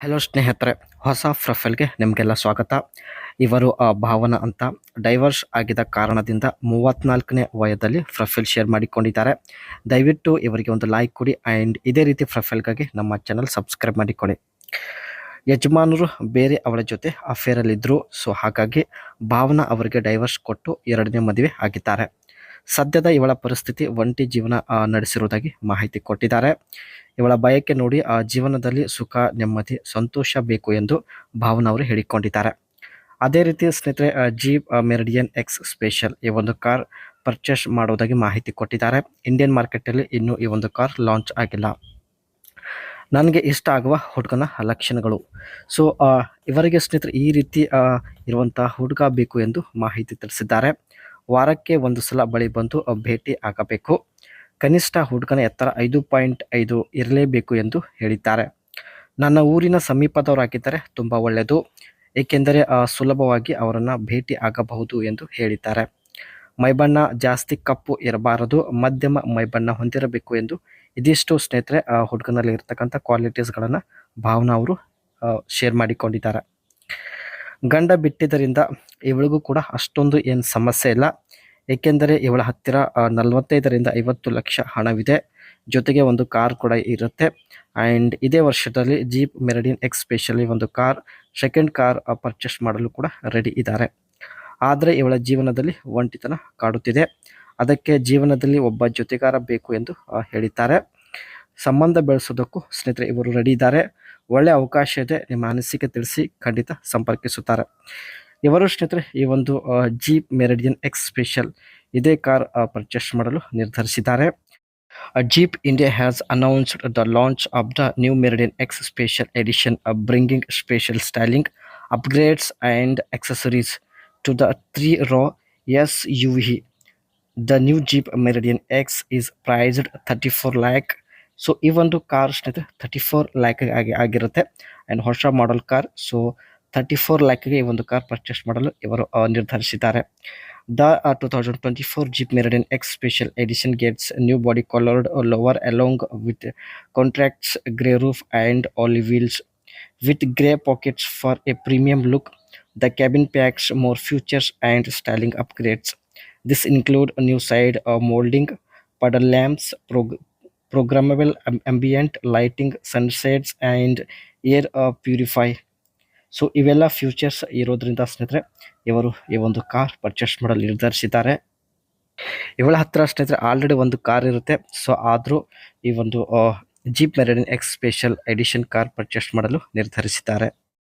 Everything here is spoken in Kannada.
ಹಲೋ ಸ್ನೇಹಿತರೆ, ಹೊಸ ಪ್ರೊಫೈಲ್ಗೆ ನಿಮಗೆಲ್ಲ ಸ್ವಾಗತ. ಇವರು ಭಾವನಾ ಅಂತ ಡೈವರ್ಸ್ ಆಗಿದ್ದ ಕಾರಣದಿಂದ 34ನೇ ವಯದಲ್ಲಿ ಪ್ರೊಫೈಲ್ ಶೇರ್ ಮಾಡಿಕೊಂಡಿದ್ದಾರೆ. ದಯವಿಟ್ಟು ಇವರಿಗೆ ಒಂದು ಲೈಕ್ ಕೊಡಿ ಆ್ಯಂಡ್ ಇದೇ ರೀತಿ ಪ್ರೊಫೈಲ್ಗಾಗಿ ನಮ್ಮ ಚಾನಲ್ ಸಬ್ಸ್ಕ್ರೈಬ್ ಮಾಡಿಕೊಳ್ಳಿ. ಯಜಮಾನರು ಬೇರೆ ಅವಳ ಜೊತೆ ಅಫೇರಲ್ಲಿದ್ದರು. ಸೊ ಹಾಗಾಗಿ ಭಾವನಾ ಅವರಿಗೆ ಡೈವರ್ಸ್ ಕೊಟ್ಟು 2ನೇ ಮದುವೆ ಆಗಿದ್ದಾರೆ. ಸದ್ಯದ ಇವಳ ಪರಿಸ್ಥಿತಿ ಒಂಟಿ ಜೀವನ ನಡೆಸಿರುವುದಾಗಿ ಮಾಹಿತಿ ಕೊಟ್ಟಿದ್ದಾರೆ. ಇವಳ ಬಯಕೆ ನೋಡಿ ಆ ಜೀವನದಲ್ಲಿ ಸುಖ, ನೆಮ್ಮದಿ, ಸಂತೋಷ ಬೇಕು ಎಂದು ಭಾವನಾ ಅವರು ಹೇಳಿಕೊಂಡಿದ್ದಾರೆ. ಅದೇ ರೀತಿ ಸ್ನೇಹಿತರೆ, ಜೀಪ್ ಮೆರಿಡಿಯನ್ ಎಕ್ಸ್ ಸ್ಪೆಷಲ್ ಈ ಒಂದು ಕಾರ್ ಪರ್ಚೇಸ್ ಮಾಡುವುದಾಗಿ ಮಾಹಿತಿ ಕೊಟ್ಟಿದ್ದಾರೆ. ಇಂಡಿಯನ್ ಮಾರ್ಕೆಟಲ್ಲಿ ಇನ್ನೂ ಈ ಒಂದು ಕಾರ್ ಲಾಂಚ್ ಆಗಿಲ್ಲ. ನನಗೆ ಇಷ್ಟ ಆಗುವ ಹುಡುಗನ ಲಕ್ಷಣಗಳು. ಸೊ ಇವರಿಗೆ ಸ್ನೇಹಿತರೆ ಈ ರೀತಿ ಇರುವಂತಹ ಹುಡುಗ ಬೇಕು ಎಂದು ಮಾಹಿತಿ ತಿಳಿಸಿದ್ದಾರೆ. ವಾರಕ್ಕೆ ಒಂದು ಸಲ ಬಳಿ ಬಂದು ಭೇಟಿ ಆಗಬೇಕು. ಕನಿಷ್ಠ ಹುಡುಗನ ಎತ್ತರ 5.5 ಇರಲೇಬೇಕು ಎಂದು ಹೇಳಿದ್ದಾರೆ. ನನ್ನ ಊರಿನ ಸಮೀಪದವರಾಗಿದ್ದರೆ ತುಂಬ ಒಳ್ಳೆಯದು, ಏಕೆಂದರೆ ಸುಲಭವಾಗಿ ಅವರನ್ನು ಭೇಟಿ ಆಗಬಹುದು ಎಂದು ಹೇಳಿದ್ದಾರೆ. ಮೈಬಣ್ಣ ಜಾಸ್ತಿ ಕಪ್ಪು ಇರಬಾರದು, ಮಧ್ಯಮ ಮೈಬಣ್ಣ ಹೊಂದಿರಬೇಕು ಎಂದು ಇದಿಷ್ಟು ಸ್ನೇಹಿತರೆ ಹುಡುಗನಲ್ಲಿ ಇರ್ತಕ್ಕಂಥ ಕ್ವಾಲಿಟೀಸ್ಗಳನ್ನು ಭಾವನಾ ಅವರು ಶೇರ್ ಮಾಡಿಕೊಂಡಿದ್ದಾರೆ. ಗಂಡ ಬಿಟ್ಟಿದ್ದರಿಂದ ಇವಳಿಗೂ ಕೂಡ ಅಷ್ಟೊಂದು ಏನು ಸಮಸ್ಯೆ ಇಲ್ಲ, ಏಕೆಂದರೆ ಇವಳ ಹತ್ತಿರ 45ರಿಂದ 50 ಲಕ್ಷ ಹಣವಿದೆ. ಜೊತೆಗೆ ಒಂದು ಕಾರ್ ಕೂಡ ಇರುತ್ತೆ. ಆ್ಯಂಡ್ ಇದೇ ವರ್ಷದಲ್ಲಿ ಜೀಪ್ ಮೆರಿಡಿಯನ್ ಎಕ್ಸ್ ಸ್ಪೆಷಲಿ ಒಂದು ಸೆಕೆಂಡ್ ಕಾರ್ ಪರ್ಚೇಸ್ ಮಾಡಲು ಕೂಡ ರೆಡಿ ಇದ್ದಾರೆ. ಆದರೆ ಇವಳ ಜೀವನದಲ್ಲಿ ಒಂಟಿತನ ಕಾಡುತ್ತಿದೆ. ಅದಕ್ಕೆ ಜೀವನದಲ್ಲಿ ಒಬ್ಬ ಜೊತೆಗಾರ ಬೇಕು ಎಂದು ಹೇಳಿದ್ದಾರೆ. ಸಂಬಂಧ ಬೆಳೆಸೋದಕ್ಕೂ ಸ್ನೇಹಿತರೆ ಇವರು ರೆಡಿ ಇದ್ದಾರೆ. ಒಳ್ಳೆಯ ಅವಕಾಶ ಇದೆ, ನಿಮ್ಮ ಅನಿಸಿಕೆ ತಿಳಿಸಿ, ಖಂಡಿತ ಸಂಪರ್ಕಿಸುತ್ತಾರೆ. ಇವರು ಸ್ನೇಹಿತರೆ ಈ ಒಂದು ಜೀಪ್ ಮೆರಿಡಿಯನ್ ಎಕ್ಸ್ ಸ್ಪೆಷಲ್ ಇದೇ ಕಾರ್ ಪರ್ಚೇಸ್ ಮಾಡಲು ನಿರ್ಧರಿಸಿದ್ದಾರೆ. Jeep India has announced the launch of the new Meridian X Special Edition, bringing special styling, upgrades, and accessories to the 3-row SUV. The new Jeep Meridian X is priced 34 lakh. So ಈ ಒಂದು ಕಾರ್ ಸ್ನೇಹಿತರೆ 34 ಲ್ಯಾಕ್ ಆಗಿರುತ್ತೆ. ಆ್ಯಂಡ್ ಹೊಸ ಮಾಡೆಲ್ ಕಾರ್. ಸೊ 34 ಲ್ಯಾಕ್ಗೆ ಈ ಒಂದು ಕಾರ್ ಪರ್ಚೇಸ್ ಮಾಡಲು ಇವರು ನಿರ್ಧರಿಸಿದ್ದಾರೆ. The 2024 Jeep Meridian X Special Edition gets a new body colored lower along with contracts grey roof and alloy wheels with grey pockets for a premium look. The cabin packs more features and styling upgrades. This include a new side molding, puddle lamps, programmable ambient lighting, sunsets and air purify. So ಇವೆಲ್ಲ ಫ್ಯೂಚರ್ಸ್ ಇರೋದ್ರಿಂದ ಸ್ನೇಹಿತರೆ ಇವರು ಈ ಒಂದು ಕಾರ್ ಪರ್ಚೇಸ್ ಮಾಡಲು ನಿರ್ಧರಿಸಿದ್ದಾರೆ. ಇವಳ ಹತ್ರ ಸ್ನೇಹಿತರೆ ಆಲ್ರೆಡಿ ಒಂದು ಕಾರ್ ಇರುತ್ತೆ. ಸೊ ಆದರೂ ಈ ಒಂದು Jeep Meridian X special edition car purchase ಮಾಡಲು ನಿರ್ಧರಿಸಿದ್ದಾರೆ.